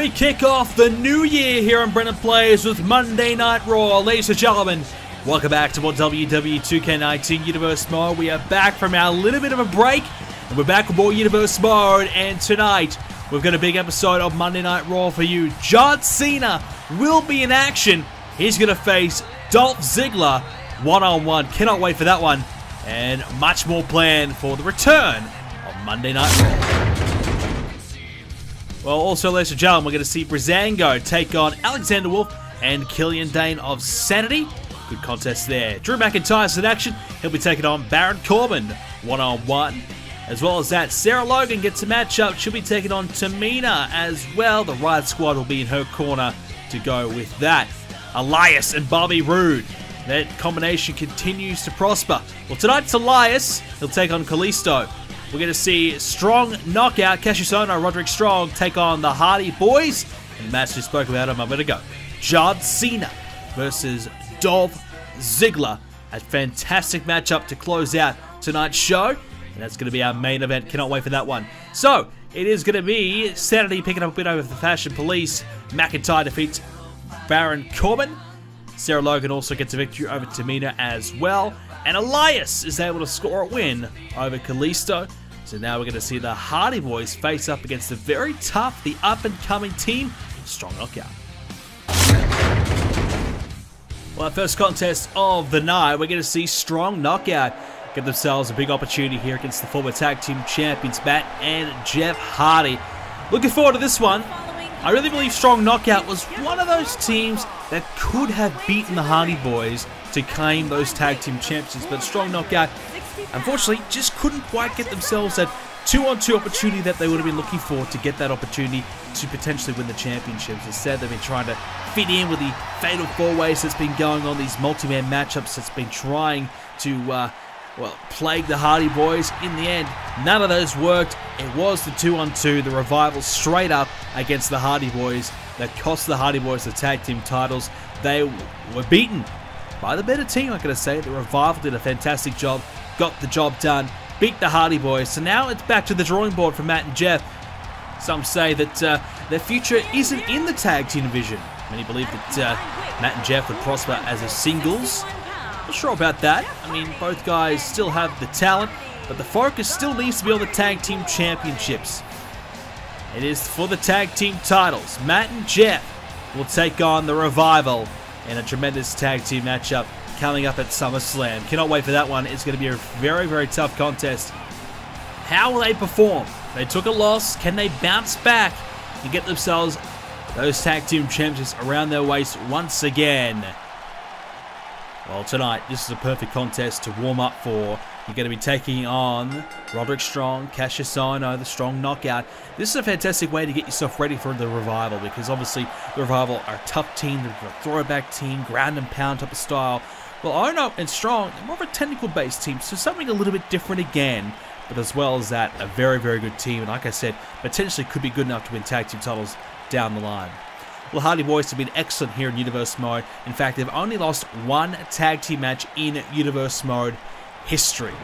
We kick off the new year here on BrendenPlayz with Monday Night Raw. Ladies and gentlemen, welcome back to more WWE 2k19 Universe Mode. We are back from our little bit of a break, and we're back with more Universe Mode. And tonight, we've got a big episode of Monday Night Raw for you. John Cena will be in action. He's going to face Dolph Ziggler one-on-one. Cannot wait for that one. And much more planned for the return of Monday Night Raw. Well, also, ladies and gentlemen, we're going to see Breezango take on Alexander Wolf and Killian Dane of Sanity. Good contest there. Drew McIntyre's in action. He'll be taking on Baron Corbin one-on-one. As well as that, Sarah Logan gets a matchup. She'll be taking on Tamina as well. The Riot Squad will be in her corner to go with that. Elias and Bobby Roode. That combination continues to prosper. Well, tonight's Elias. He'll take on Kalisto. We're going to see Strong Knockout, Cassius Ohno, Roderick Strong take on the Hardy Boyz. And the match we spoke about a moment ago. John Cena versus Dolph Ziggler. A fantastic matchup to close out tonight's show. And that's going to be our main event. Cannot wait for that one. So, it is going to be Sanity picking up a bit over the Fashion Police. McIntyre defeats Baron Corbin. Sarah Logan also gets a victory over Tamina as well. And Elias is able to score a win over Kalisto. So now we're going to see the Hardy Boyz face up against the very tough, the up-and-coming team, Strong Knockout. Well, our first contest of the night, we're going to see Strong Knockout get themselves a big opportunity here against the former tag team champions, Matt and Jeff Hardy. Looking forward to this one. I really believe Strong Knockout was one of those teams that could have beaten the Hardy Boyz to claim those tag team championships, but Strong Knockout, unfortunately, just couldn't quite get themselves that 2-on-2 opportunity that they would have been looking for to get that opportunity to potentially win the championships. Instead, they've been trying to fit in with the Fatal 4-Ways that's been going on, these multi-man matchups that's been trying to plague the Hardy Boyz. In the end, none of those worked. It was the 2-on-2, the Revival straight up against the Hardy Boyz that cost the Hardy Boyz the tag team titles. They were beaten by the better team, I'm going to say. The Revival did a fantastic job, got the job done, beat the Hardy Boyz. So now it's back to the drawing board for Matt and Jeff. Some say that their future isn't in the tag team division. Many believe that Matt and Jeff would prosper as a singles. Not sure about that. I mean, both guys still have the talent, but the focus still needs to be on the tag team championships. It is for the tag team titles. Matt and Jeff will take on the Revival in a tremendous tag team matchup coming up at Summerslam. Cannot wait for that one. It's going to be a very, very tough contest. How will they perform? They took a loss. Can they bounce back and get themselves those tag team championships around their waist once again? Well, tonight, this is a perfect contest to warm up for. You're going to be taking on Roderick Strong, Cassius Ohno, the Strong Knockout. This is a fantastic way to get yourself ready for the Revival, because obviously the Revival are a tough team, they're a throwback team, ground and pound type of style. Well, Ohno and Strong are more of a technical-based team, so something a little bit different again. But as well as that, a very, very good team. And like I said, potentially could be good enough to win tag team titles down the line. Well, Hardy Boyz have been excellent here in Universe Mode. In fact, they've only lost one tag team match in Universe Mode history.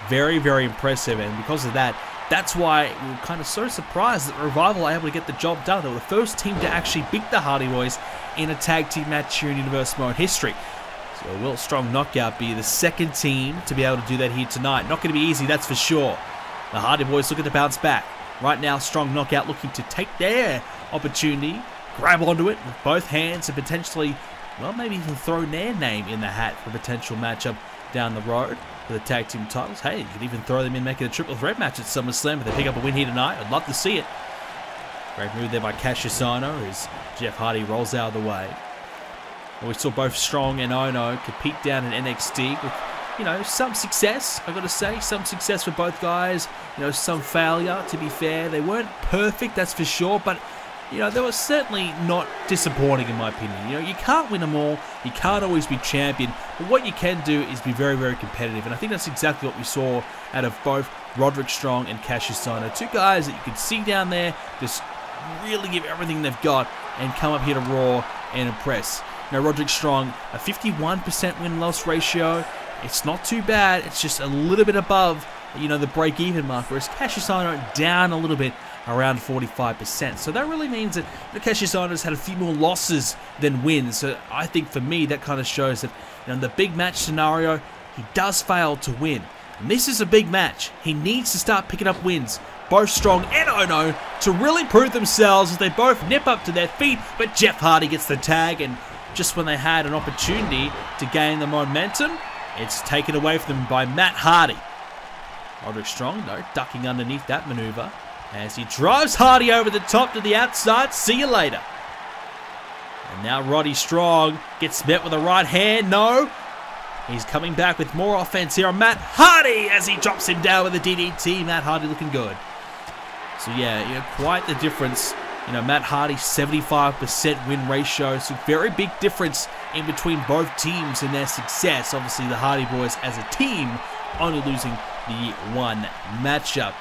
Very, very impressive, and because of that, that's why we were kind of so surprised that Revival are able to get the job done. They were the first team to actually beat the Hardy Boyz in a tag team match here in Universe Mode history. So will Strong Knockout be the second team to be able to do that here tonight? Not going to be easy, that's for sure. The Hardy Boyz looking to bounce back. Right now, Strong Knockout looking to take their opportunity, grab onto it with both hands, and potentially, well, maybe even throw their name in the hat for a potential matchup down the road for the tag team titles. Hey, you could even throw them in, making a triple threat match at Summerslam if they pick up a win here tonight. I'd love to see it. Great move there by Cassius Ohno as Jeff Hardy rolls out of the way. Well, we saw both Strong and Ohno compete down in NXT with, you know, some success, I've got to say. Some success for both guys. You know, some failure, to be fair. They weren't perfect, that's for sure, but you know, they were certainly not disappointing in my opinion. You know, you can't win them all. You can't always be champion. But what you can do is be very, very competitive. And I think that's exactly what we saw out of both Roderick Strong and Cassius Ohno. Two guys that you can see down there just really give everything they've got and come up here to Raw and impress. You know, Roderick Strong, a 51% win-loss ratio. It's not too bad. It's just a little bit above, you know, the break-even mark. Whereas Cassius Ohno down a little bit around 45%. So that really means that Cassius Ohno's had a few more losses than wins. So I think for me, that kind of shows that in the big match scenario, he does fail to win. And this is a big match. He needs to start picking up wins, both Strong and Ohno, to really prove themselves as they both nip up to their feet. But Jeff Hardy gets the tag, and just when they had an opportunity to gain the momentum, it's taken away from them by Matt Hardy. Roderick Strong, though, ducking underneath that maneuver as he drives Hardy over the top to the outside. See you later. And now Roddy Strong gets met with a right hand. No. He's coming back with more offense here on Matt Hardy as he drops him down with a DDT. Matt Hardy looking good. So yeah, quite the difference. Matt Hardy's 75% win ratio. So very big difference in between both teams and their success. Obviously the Hardy Boyz as a team only losing the one matchup.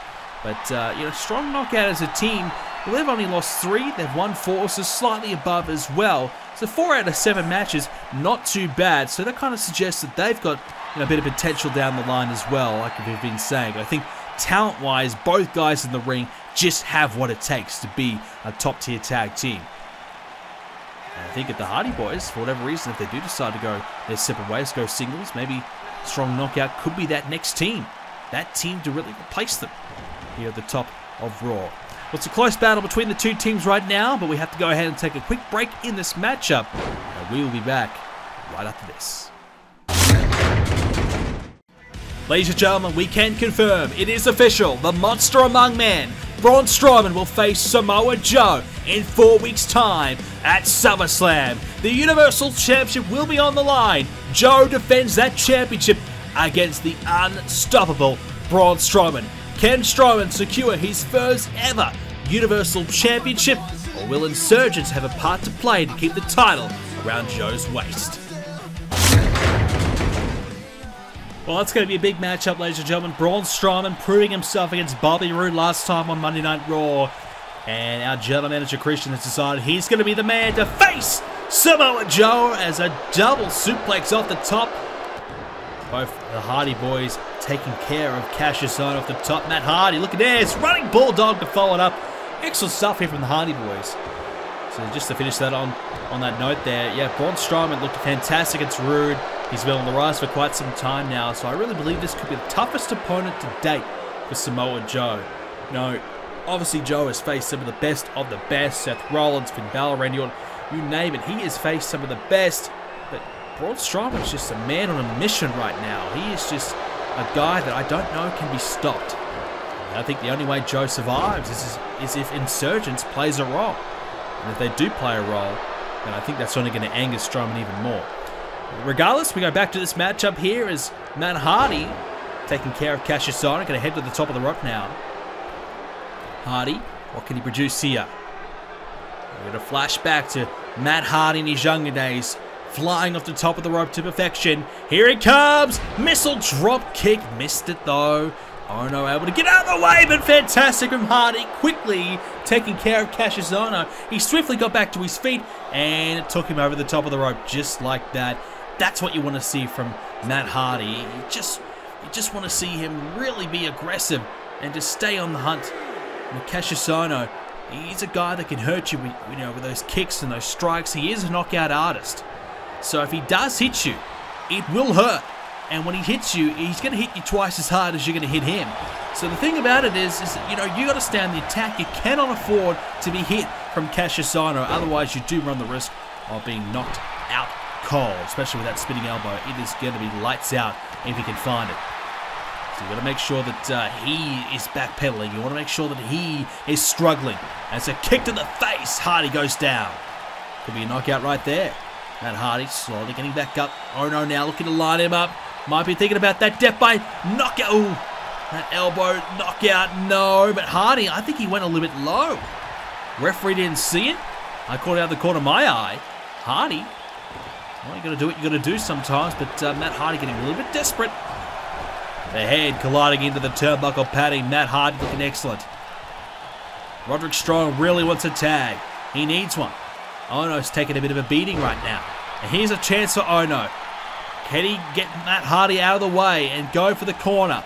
But, Strong Knockout as a team, well, they've only lost 3. They've won 4, so slightly above as well. So 4 out of 7 matches, not too bad. So that kind of suggests that they've got a bit of potential down the line as well, like we've been saying. I think talent-wise, both guys in the ring just have what it takes to be a top-tier tag team. And I think at the Hardy Boyz, for whatever reason, if they do decide to go their separate ways, go singles, maybe Strong Knockout could be that next team. That team to really replace them here at the top of Raw. Well, it's a close battle between the two teams right now, but we have to go ahead and take a quick break in this matchup. And we will be back right after this. Ladies and gentlemen, we can confirm it is official. The monster among men, Braun Strowman, will face Samoa Joe in 4 weeks' time at SummerSlam. The Universal Championship will be on the line. Joe defends that championship against the unstoppable Braun Strowman. Can Strowman secure his first ever Universal Championship, or will Insurgents have a part to play to keep the title around Joe's waist? Well, that's going to be a big matchup, ladies and gentlemen. Braun Strowman proving himself against Bobby Roode last time on Monday Night Raw. And our general manager, Christian, has decided he's going to be the man to face Samoa Joe as a double suplex off the top. Both the Hardy Boyz taking care of Cassius Ohno off the top. Matt Hardy, look at this, running bulldog to follow it up. Excellent stuff here from the Hardy Boyz. So just to finish that on that note there, yeah, Braun Strowman looked fantastic against Roode. He's been on the rise for quite some time now, so I really believe this could be the toughest opponent to date for Samoa Joe. Obviously Joe has faced some of the best, Seth Rollins, Finn Balor, Randy Orton, you name it. He has faced some of the best, but Braun Strowman is just a man on a mission right now. He is just a guy that I don't know can be stopped. And I think the only way Joe survives is if Insurgents plays a role. And if they do play a role, then I think that's only going to anger Strowman even more. Regardless, we go back to this matchup here as Matt Hardy taking care of Cassius Ohno. Going to head to the top of the rope now. Hardy, what can he produce here? We're going to flash back to Matt Hardy in his younger days, flying off the top of the rope to perfection. Here it comes! Missile drop kick. Missed it though. Ohno able to get out of the way, but fantastic from Hardy. Quickly taking care of Cassius Ohno. He swiftly got back to his feet and it took him over the top of the rope just like that. That's what you want to see from Matt Hardy. You just want to see him really be aggressive and just stay on the hunt. And Cassius Ohno, he's a guy that can hurt you with those kicks and those strikes. He is a knockout artist. So if he does hit you, it will hurt. And when he hits you, he's going to hit you twice as hard as you're going to hit him. So the thing about it is you got to stay on the attack. You cannot afford to be hit from Cassius Ohno. Otherwise, you do run the risk of being knocked out cold, especially with that spinning elbow. It is going to be lights out if he can find it. So you got to make sure that he is backpedaling. You want to make sure that he is struggling. As a kick to the face, Hardy goes down. Could be a knockout right there. Matt Hardy slowly getting back up. Ohno now looking to line him up. Might be thinking about that death by knockout. Ooh, that elbow knockout. No, but Hardy, I think he went a little bit low. Referee didn't see it. I caught it out of the corner of my eye. Hardy, well, you got to do what you got to do sometimes, but Matt Hardy getting a little bit desperate. The head colliding into the turnbuckle padding. Matt Hardy looking excellent. Roderick Strong really wants a tag. He needs one. Ohno's taking a bit of a beating right now. And here's a chance for Ohno. Can he get Matt Hardy out of the way and go for the corner?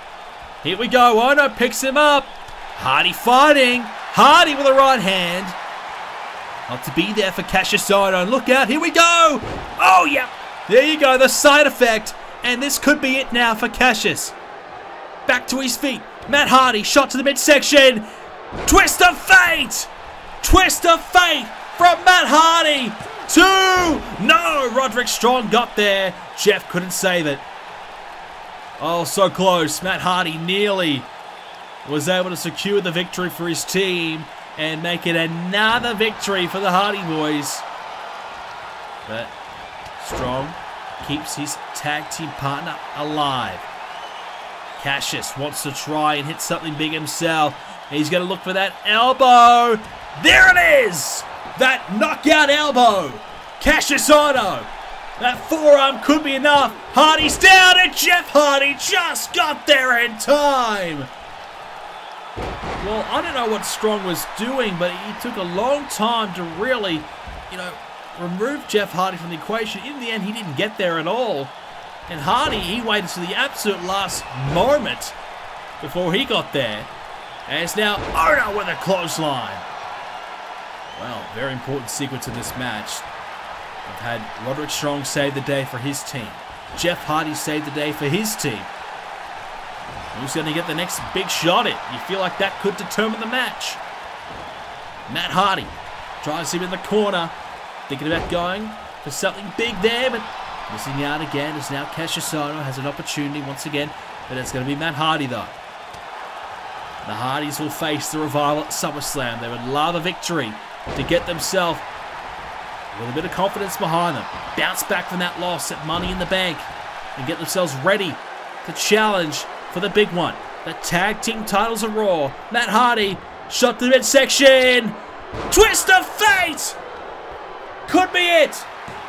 Here we go. Ohno picks him up. Hardy fighting. Hardy with a right hand. Not to be there for Cassius Ohno. Look out, here we go. Oh, yeah. There you go, the side effect. And this could be it now for Cassius. Back to his feet. Matt Hardy, shot to the midsection. Twist of fate. Twist of fate from Matt Hardy. 2. No, Roderick Strong got there. Jeff couldn't save it. Oh, so close. Matt Hardy nearly was able to secure the victory for his team and make it another victory for the Hardy Boyz. But Strong keeps his tag team partner alive. Cassius wants to try and hit something big himself. He's going to look for that elbow. There it is! That knockout elbow. Cassius Ohno. That forearm could be enough. Hardy's down, and Jeff Hardy just got there in time. Well, I don't know what Strong was doing, but he took a long time to really, remove Jeff Hardy from the equation. In the end, he didn't get there at all. And Hardy, he waited to the absolute last moment before he got there. And it's now Ohno with a clothesline. Well, very important sequence in this match. We've had Roderick Strong save the day for his team. Jeff Hardy saved the day for his team. Who's going to get the next big shot at? You feel like that could determine the match. Matt Hardy tries him in the corner. Thinking about going for something big there, but missing out again. As now Cassius Ohno has an opportunity once again, but it's going to be Matt Hardy though. The Hardys will face the Revival at SummerSlam. They would love a victory to get themselves with a bit of confidence behind them. Bounce back from that loss at Money in the Bank and get themselves ready to challenge for the big one. The tag team titles of Raw. Matt Hardy, shot to the midsection. Twist of fate! Could be it.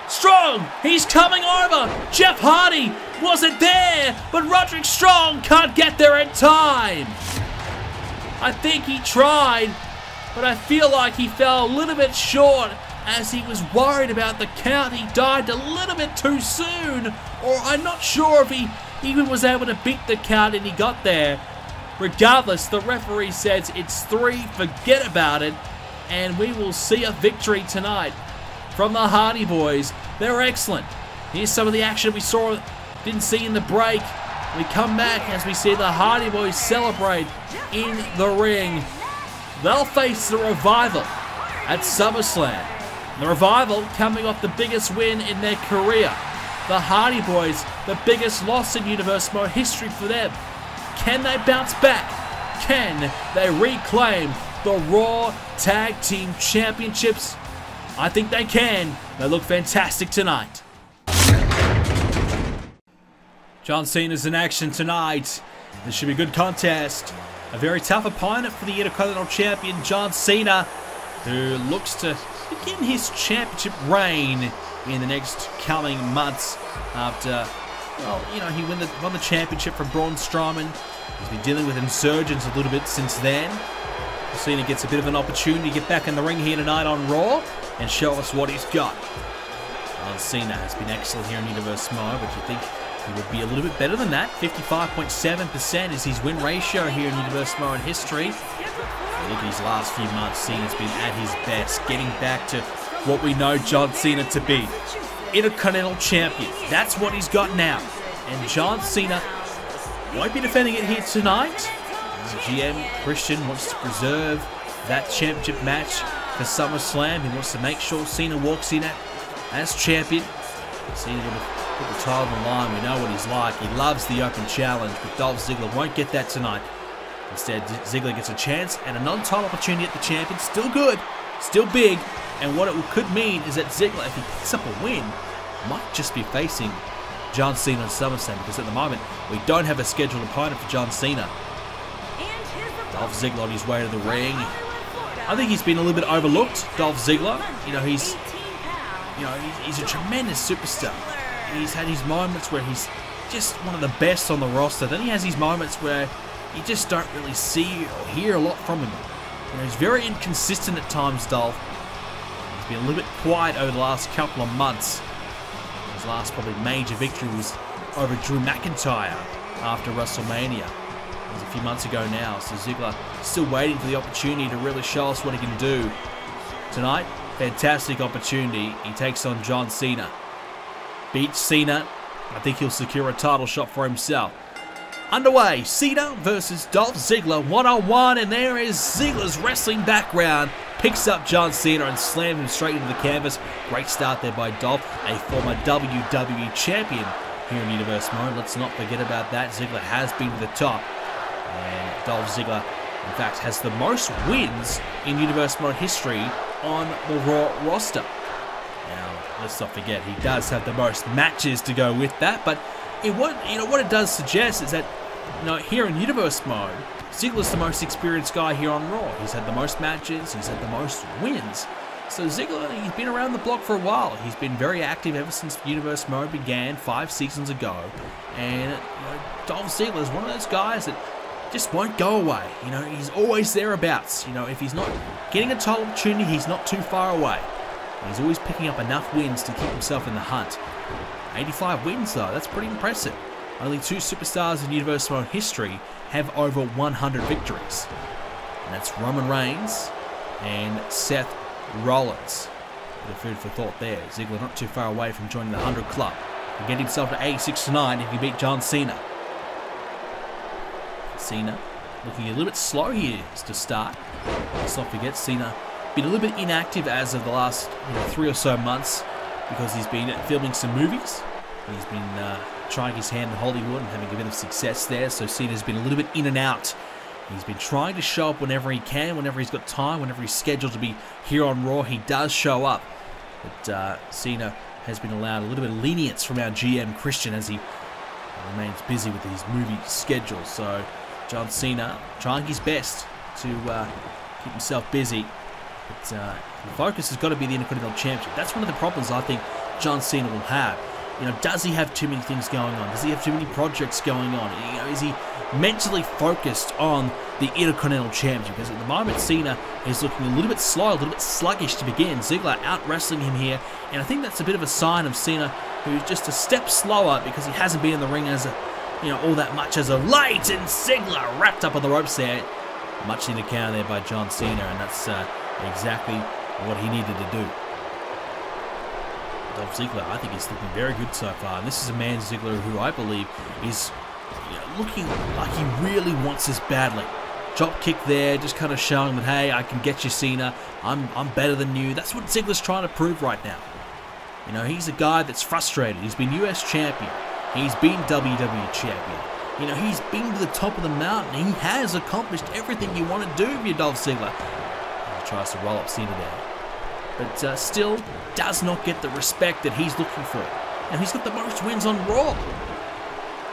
Strong, he's coming over. Jeff Hardy wasn't there, but Roderick Strong can't get there in time. I think he tried, but I feel like he fell a little bit short as he was worried about the count. He dived a little bit too soon, or I'm not sure if he even was able to beat the count and he got there. Regardless, the referee says it's 3, forget about it, and we will see a victory tonight from the Hardy Boyz. They're excellent. Here's some of the action we didn't see in the break. We come back as we see the Hardy Boyz celebrate in the ring. They'll face the Revival at SummerSlam. The Revival coming off the biggest win in their career. The Hardy Boyz, the biggest loss in Universe Mode history for them. Can they bounce back? Can they reclaim the Raw Tag Team Championships? I think they can. They look fantastic tonight. John Cena's in action tonight. This should be a good contest. A very tough opponent for the Intercontinental Champion, John Cena, who looks to begin his championship reign in the next coming months after, well, he won the championship from Braun Strowman. He's been dealing with insurgents a little bit since then. Cena gets a bit of an opportunity to get back in the ring here tonight on Raw and show us what he's got. John Cena has been excellent here in Universe Mode, but you think he would be a little bit better than that. 55.7% is his win ratio here in Universe Mode history. I think his last few months, Cena's been at his best, getting back to what we know John Cena to be. Intercontinental Champion. That's what he's got now. And John Cena won't be defending it here tonight. GM Christian wants to preserve that championship match for SummerSlam. He wants to make sure Cena walks in as champion. Cena would have put the title on the line. We know what he's like. He loves the open challenge, but Dolph Ziggler won't get that tonight. Instead, Ziggler gets a chance and a non-title opportunity at the champion. Still good, still big, and what it could mean is that Ziggler, if he picks up a win, might just be facing John Cena in SummerSlam, because at the moment, we don't have a scheduled opponent for John Cena. Dolph Ziggler on his way to the ring. I think he's been a little bit overlooked, Dolph Ziggler. He's a tremendous superstar. He's had his moments where he's just one of the best on the roster. Then he has his moments where you just don't really see or hear a lot from him. He's very inconsistent at times, Dolph. He's been a little bit quiet over the last couple of months. His last probably major victory was over Drew McIntyre after WrestleMania. It was a few months ago now, so Ziggler still waiting for the opportunity to really show us what he can do. Tonight, fantastic opportunity. He takes on John Cena. Beats Cena. I think he'll secure a title shot for himself. Underway, Cena versus Dolph Ziggler one-on-one, and there is Ziggler's wrestling background. Picks up John Cena and slams him straight into the canvas. Great start there by Dolph, a former WWE champion here in Universe Mode. Let's not forget about that. Ziggler has been to the top, and Dolph Ziggler, in fact, has the most wins in Universe Mode history on the Raw roster. Now, let's not forget, he does have the most matches to go with that, but what it does suggest is that, here in Universe Mode, Ziggler's the most experienced guy here on Raw. He's had the most matches, he's had the most wins. So Ziggler, he's been around the block for a while. He's been very active ever since Universe Mode began 5 seasons ago. And Dolph Ziggler is one of those guys that just won't go away. He's always thereabouts. If he's not getting a title opportunity, he's not too far away. He's always picking up enough wins to keep himself in the hunt. 85 wins though, that's pretty impressive. Only 2 superstars in Universe Mode history have over 100 victories. And that's Roman Reigns and Seth Rollins. Bit of food for thought there. Ziggler not too far away from joining the 100 club. He'll get himself to 86-9 if he beat John Cena. Cena looking a little bit slow here to start. Let's not forget, Cena been a little bit inactive as of the last 3 or so months because he's been filming some movies. He's been trying his hand in Hollywood and having a bit of success there, so Cena's been a little bit in and out. He's been trying to show up whenever he can, whenever he's got time, whenever he's scheduled to be here on Raw, he does show up. But Cena has been allowed a little bit of lenience from our GM Christian as he remains busy with his movie schedule. So John Cena trying his best to keep himself busy. But the focus has got to be the Intercontinental Championship. That's one of the problems I think John Cena will have. Does he have too many things going on? Does he have too many projects going on? Is he mentally focused on the Intercontinental Championship? Because at the moment, Cena is looking a little bit slow, a little bit sluggish to begin. Ziggler out-wrestling him here, and I think that's a bit of a sign of Cena, who's just a step slower because he hasn't been in the ring as all that much as of late. And Ziggler wrapped up on the ropes there. Much needed counter there by John Cena, and that's exactly what he needed to do. Dolph Ziggler, I think he's looking very good so far. And this is a man, Ziggler, who I believe is looking like he really wants this badly. Drop kick there, just kind of showing that, hey, I can get you, Cena. I'm better than you. That's what Ziggler's trying to prove right now. He's a guy that's frustrated. He's been US champion. He's been WWE champion. He's been to the top of the mountain. He has accomplished everything you want to do if you're Dolph Ziggler. And he tries to roll up Cena there. But still does not get the respect that he's looking for. And he's got the most wins on Raw.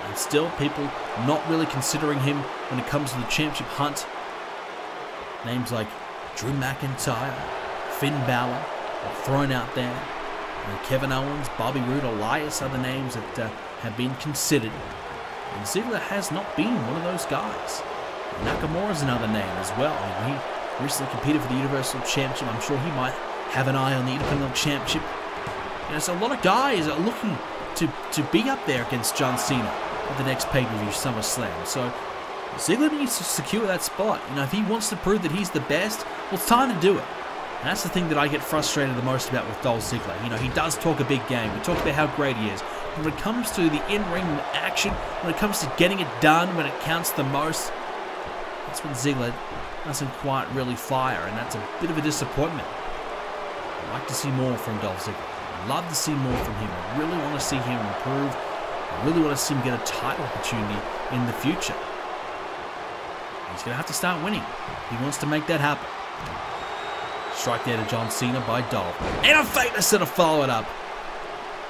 And still, people not really considering him when it comes to the championship hunt. Names like Drew McIntyre, Finn Balor are thrown out there. Kevin Owens, Bobby Roode, Elias are the names that have been considered. And Ziggler has not been one of those guys. Nakamura's another name as well. He recently competed for the Universal Championship. I'm sure he might have an eye on the Intercontinental Championship. So a lot of guys are looking to be up there against John Cena at the next pay-per-view, SummerSlam. So Ziggler needs to secure that spot. If he wants to prove that he's the best, well, it's time to do it. And that's the thing that I get frustrated the most about with Dolph Ziggler. He does talk a big game. He talks about how great he is. When it comes to the in-ring action, when it comes to getting it done, when it counts the most, that's when Ziggler doesn't quite really fire, and that's a bit of a disappointment. I'd like to see more from Dolph Ziggler. I'd love to see more from him. I really want to see him improve. I really want to see him get a title opportunity in the future. He's going to have to start winning if he wants to make that happen. Strike there to John Cena by Dolph. And a famous to follow it up.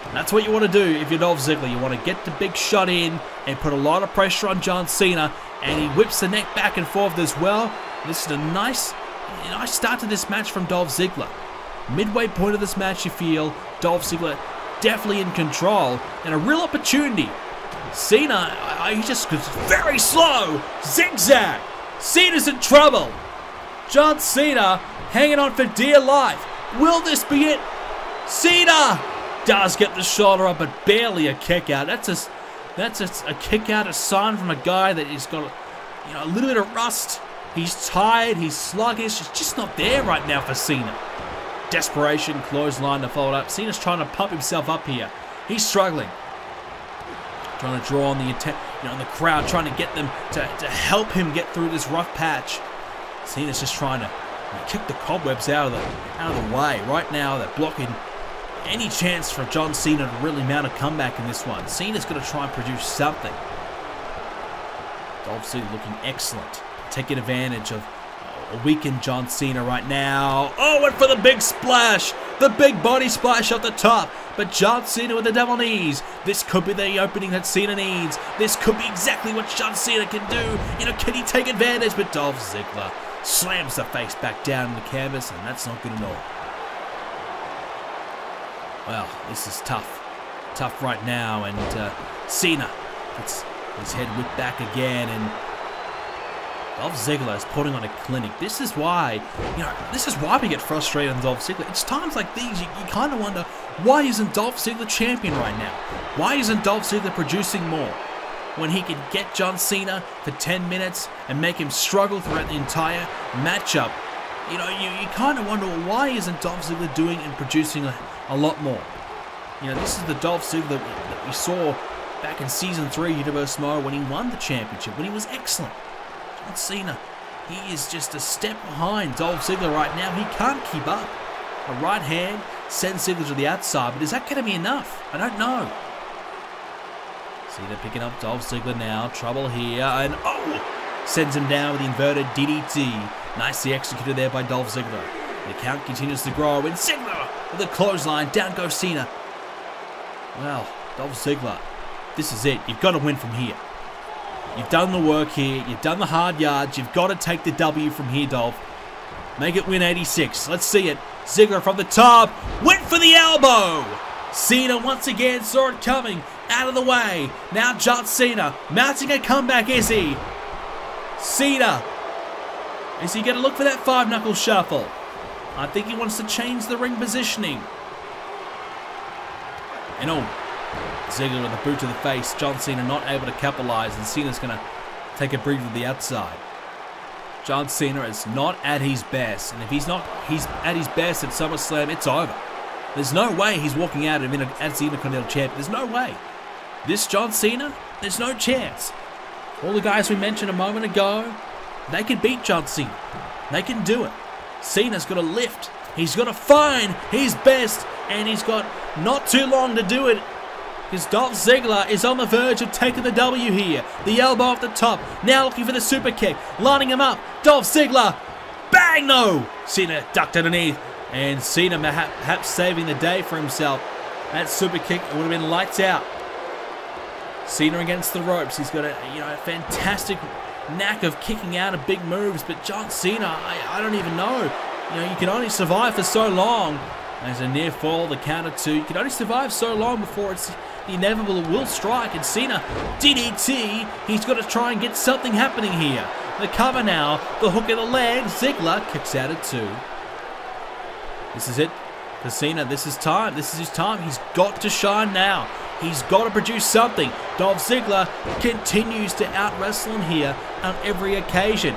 And that's what you want to do if you're Dolph Ziggler. You want to get the big shot in and put a lot of pressure on John Cena. And he whips the neck back and forth as well. This is a nice start to this match from Dolph Ziggler. Midway point of this match, you feel Dolph Ziggler definitely in control and a real opportunity. Cena, he just goes very slow. Zigzag. Cena's in trouble. John Cena hanging on for dear life. Will this be it? Cena does get the shoulder up, but barely a kick out. That's a kick out, a sign from a guy that he's got a little bit of rust. He's tired, he's sluggish, it's just not there right now for Cena. Desperation, clothesline to follow up. Cena's trying to pump himself up here. He's struggling. Trying to draw on the the crowd, trying to get them to help him get through this rough patch. Cena's just trying to kick the cobwebs out of the way. Right now, they're blocking any chance for John Cena to really mount a comeback in this one. Cena's going to try and produce something. Dolph Ziggler looking excellent. Taking advantage of a weakened John Cena right now. Oh, went for the big splash. The big body splash up the top. But John Cena with the double knees. This could be the opening that Cena needs. This could be exactly what John Cena can do. Can he take advantage? But Dolph Ziggler slams the face back down in the canvas, and that's not good at all. Well, this is tough. Tough right now, and Cena gets his head whipped back again, and Dolph Ziggler is putting on a clinic. This is why, this is why we get frustrated on Dolph Ziggler. It's times like these you kind of wonder, why isn't Dolph Ziggler champion right now? Why isn't Dolph Ziggler producing more? When he can get John Cena for 10 minutes and make him struggle throughout the entire matchup. You kind of wonder, why isn't Dolph Ziggler doing and producing a lot more? This is the Dolph Ziggler that we saw back in Season 3 Universe Mo when he won the championship, when he was excellent. John Cena, he is just a step behind Dolph Ziggler right now. He can't keep up. A right hand sends Ziggler to the outside, but is that going to be enough? I don't know. Cena picking up Dolph Ziggler now. Trouble here, and sends him down with the inverted DDT. Nicely executed there by Dolph Ziggler. The count continues to grow, and Ziggler with a clothesline. Down goes Cena. Well, Dolph Ziggler, this is it. You've got to win from here. You've done the work here. You've done the hard yards. You've got to take the W from here, Dolph. Make it win 86. Let's see it. Ziggler from the top. Went for the elbow. Cena once again saw it coming. Out of the way. Now John Cena mounting a comeback, is he? Cena. Is he going to look for that 5-knuckle shuffle? I think he wants to change the ring positioning. And Ziggler with a boot to the face. John Cena not able to capitalize, and Cena's going to take a breather to the outside. John Cena is not at his best, and if he's at his best at Summerslam, it's over. There's no way he's walking out as the Intercontinental Champion. There's no way. This John Cena, there's no chance. All the guys we mentioned a moment ago, they can beat John Cena. They can do it. Cena's got to lift. He's got to find his best, and he's got not too long to do it, because Dolph Ziggler is on the verge of taking the W here. The elbow off the top. Now looking for the super kick. Lining him up. Dolph Ziggler. Bang! No! Cena ducked underneath. And Cena perhaps saving the day for himself. That super kick would have been lights out. Cena against the ropes. He's got a fantastic knack of kicking out of big moves. But John Cena, I don't even know. You can only survive for so long. There's a near fall, the counter 2. You can only survive so long before it's the inevitable will strike. And Cena, DDT, he's got to try and get something happening here. The cover now, the hook in the leg. Ziggler kicks out at 2. This is it for Cena. This is time. This is his time. He's got to shine now. He's got to produce something. Dolph Ziggler continues to out-wrestle him here on every occasion.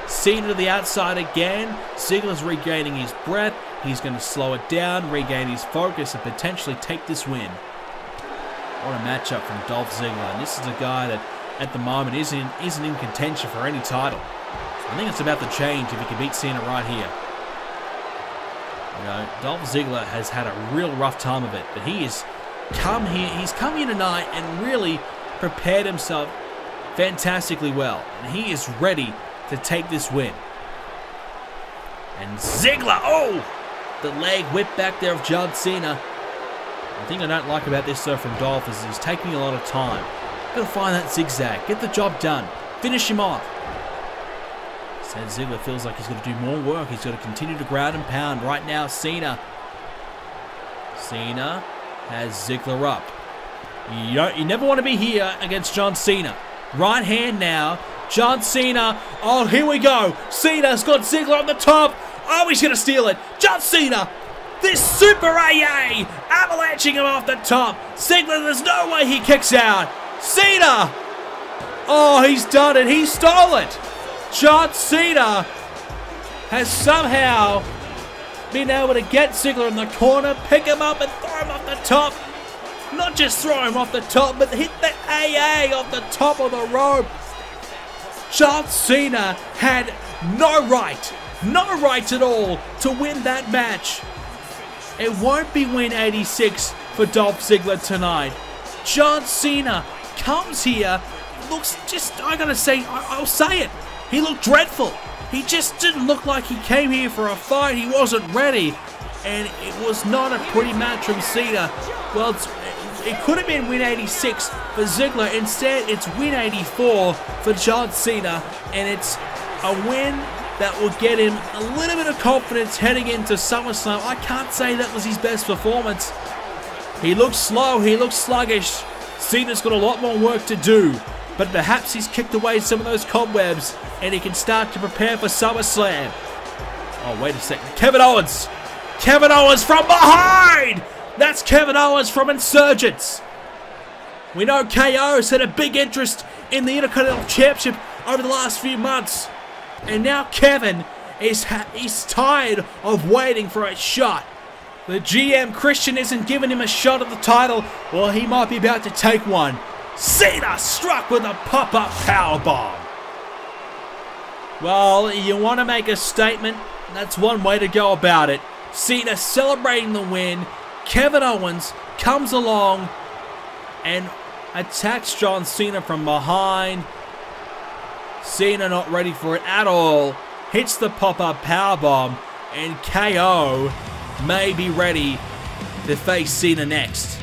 Cena to the outside again. Ziggler's regaining his breath. He's going to slow it down, regain his focus, and potentially take this win. What a matchup from Dolph Ziggler. And this is a guy that, at the moment, isn't in contention for any title. I think it's about to change if he can beat Cena right here. Dolph Ziggler has had a real rough time of it, but he's come here tonight and really prepared himself fantastically well. And he is ready to take this win. And Ziggler, the leg whip back there of John Cena. The thing I don't like about this, though, from Dolph is he's taking a lot of time. Got to find that zigzag, get the job done, finish him off. Said Ziggler feels like he's got to do more work. He's got to continue to ground and pound. Right now, Cena has Ziggler up. You never want to be here against John Cena. Right hand now. John Cena. Oh, here we go. Cena's got Ziggler on the top. Oh, he's going to steal it. John Cena. This super AA. Avalanching him off the top. Ziggler, there's no way he kicks out. Cena. Oh, he's done it. He stole it. John Cena has somehow been able to get Ziggler in the corner, pick him up and throw him off the top. Not just throw him off the top, but hit the AA off the top of the rope. John Cena had no right at all to win that match. It won't be win 86 for Dolph Ziggler tonight. John Cena comes here, looks just, I gotta say, I'll say it, he looked dreadful. He just didn't look like he came here for a fight. He wasn't ready. And it was not a pretty match from Cena. Well, it could have been win 86 for Ziggler. Instead, it's win 84 for John Cena. And it's a win that will get him a little bit of confidence heading into SummerSlam. I can't say that was his best performance. He looked slow. He looked sluggish. Cena's got a lot more work to do. But perhaps he's kicked away some of those cobwebs and he can start to prepare for SummerSlam. Oh, wait a second. Kevin Owens! Kevin Owens from behind! That's Kevin Owens from Insurgents. We know KO's had a big interest in the Intercontinental Championship over the last few months. And now Kevin is tired of waiting for a shot. The GM Christian isn't giving him a shot at the title. Well, he might be about to take one. Cena struck with a pop-up powerbomb. Well, you want to make a statement? That's one way to go about it. Cena celebrating the win. Kevin Owens comes along and attacks John Cena from behind. Cena not ready for it at all. Hits the pop-up powerbomb. And KO may be ready to face Cena next.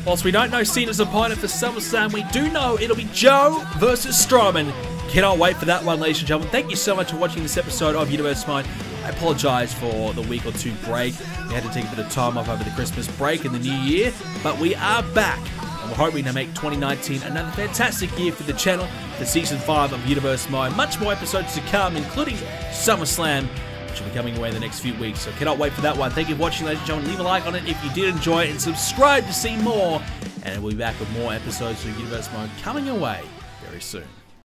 Whilst we don't know Cena's opponent for SummerSlam, we do know it'll be Joe versus Strowman. Cannot wait for that one, ladies and gentlemen. Thank you so much for watching this episode of Universe Mine. I apologise for the week or two break. We had to take a bit of time off over the Christmas break and the New Year, but we are back. And we're hoping to make 2019 another fantastic year for the channel, for Season 5 of Universe Mine. Much more episodes to come, including SummerSlam, which will be coming away in the next few weeks. So cannot wait for that one. Thank you for watching, ladies and gentlemen. Leave a like on it if you did enjoy it, and subscribe to see more. And we'll be back with more episodes of Universe Mine coming away very soon.